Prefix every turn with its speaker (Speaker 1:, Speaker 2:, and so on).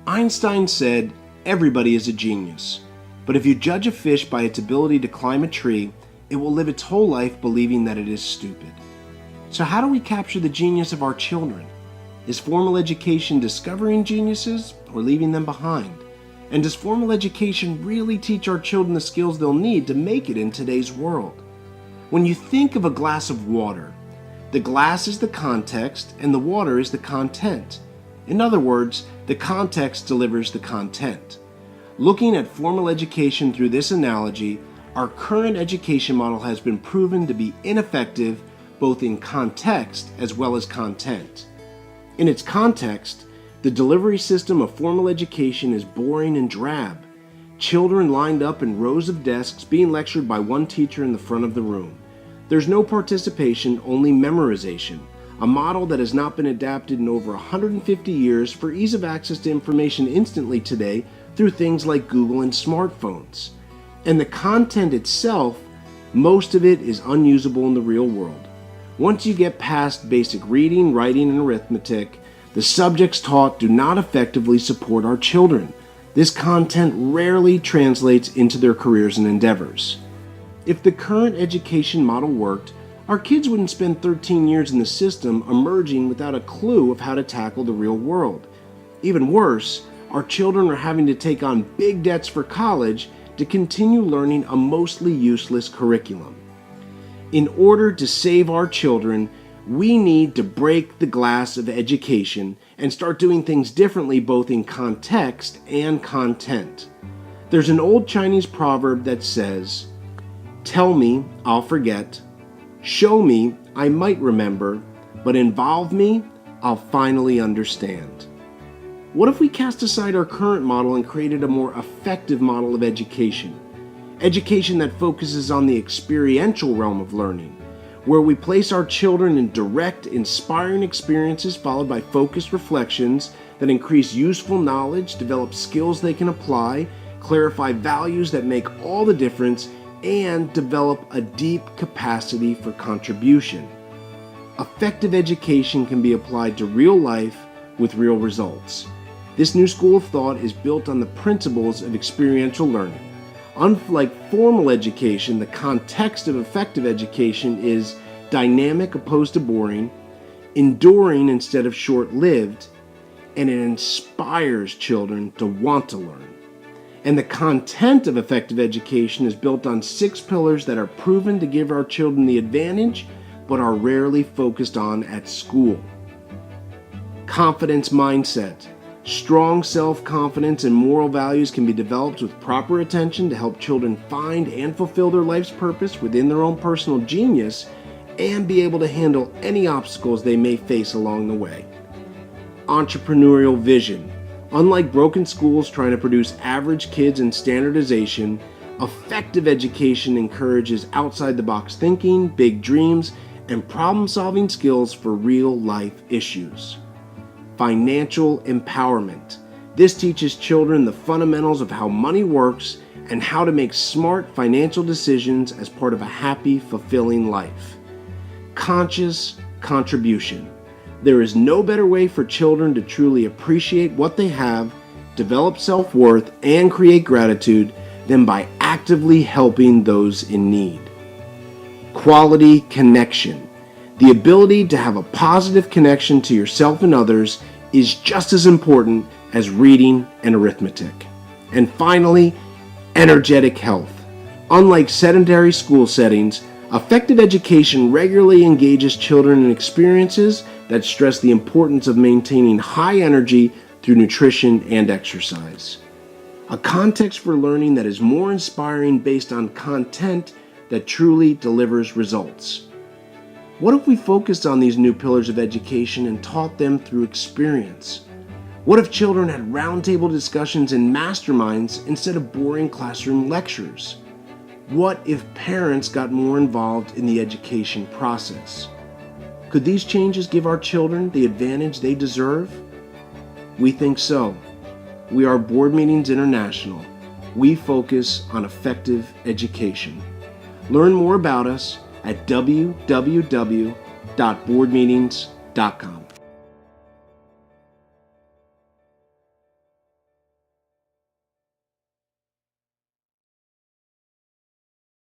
Speaker 1: Einstein said, "Everybody is a genius. But if you judge a fish by its ability to climb a tree, it will live its whole life believing that it is stupid." So how do we capture the genius of our children? Is formal education discovering geniuses or leaving them behind? And does formal education really teach our children the skills they'll need to make it in today's world? When you think of a glass of water, the glass is the context and the water is the content. In other words, the context delivers the content. Looking at formal education through this analogy, our current education model has been proven to be ineffective both in context as well as content. In its context, the delivery system of formal education is boring and drab. Children lined up in rows of desks being lectured by one teacher in the front of the room. There's no participation, only memorization, a model that has not been adapted in over 150 years for ease of access to information instantly today through things like Google and smartphones. And the content itself, most of it is unusable in the real world. Once you get past basic reading, writing, and arithmetic, the subjects taught do not effectively support our children. This content rarely translates into their careers and endeavors. If the current education model worked, our kids wouldn't spend 13 years in the system emerging without a clue of how to tackle the real world. Even worse, our children are having to take on big debts for college to continue learning a mostly useless curriculum. In order to save our children, we need to break the glass of education and start doing things differently both in context and content. There's an old Chinese proverb that says, "Tell me, I'll forget. Show me, I might remember. But involve me, I'll finally understand." What if we cast aside our current model and created a more effective model of education? Education that focuses on the experiential realm of learning, where we place our children in direct, inspiring experiences followed by focused reflections that increase useful knowledge, develop skills they can apply, clarify values that make all the difference, and develop a deep capacity for contribution. Effective education can be applied to real life with real results. This new school of thought is built on the principles of experiential learning. Unlike formal education, the context of effective education is dynamic opposed to boring, enduring instead of short-lived, and it inspires children to want to learn. And the content of effective education is built on 6 pillars that are proven to give our children the advantage, but are rarely focused on at school. Confidence mindset. Strong self-confidence and moral values can be developed with proper attention to help children find and fulfill their life's purpose within their own personal genius and be able to handle any obstacles they may face along the way. Entrepreneurial vision. Unlike broken schools trying to produce average kids and standardization, effective education encourages outside-the-box thinking, big dreams, and problem-solving skills for real-life issues. Financial empowerment. This teaches children the fundamentals of how money works and how to make smart financial decisions as part of a happy, fulfilling life. Conscious contribution. There is no better way for children to truly appreciate what they have, develop self-worth, and create gratitude than by actively helping those in need. Quality connection. The ability to have a positive connection to yourself and others is just as important as reading and arithmetic. And finally, energetic health. Unlike sedentary school settings, effective education regularly engages children in experiences that stress the importance of maintaining high energy through nutrition and exercise. A context for learning that is more inspiring based on content that truly delivers results. What if we focused on these new pillars of education and taught them through experience? What if children had roundtable discussions and masterminds instead of boring classroom lectures? What if parents got more involved in the education process? Could these changes give our children the advantage they deserve? We think so. We are Board Meetings International. We focus on effective education. Learn more about us at www.boardmeetings.com.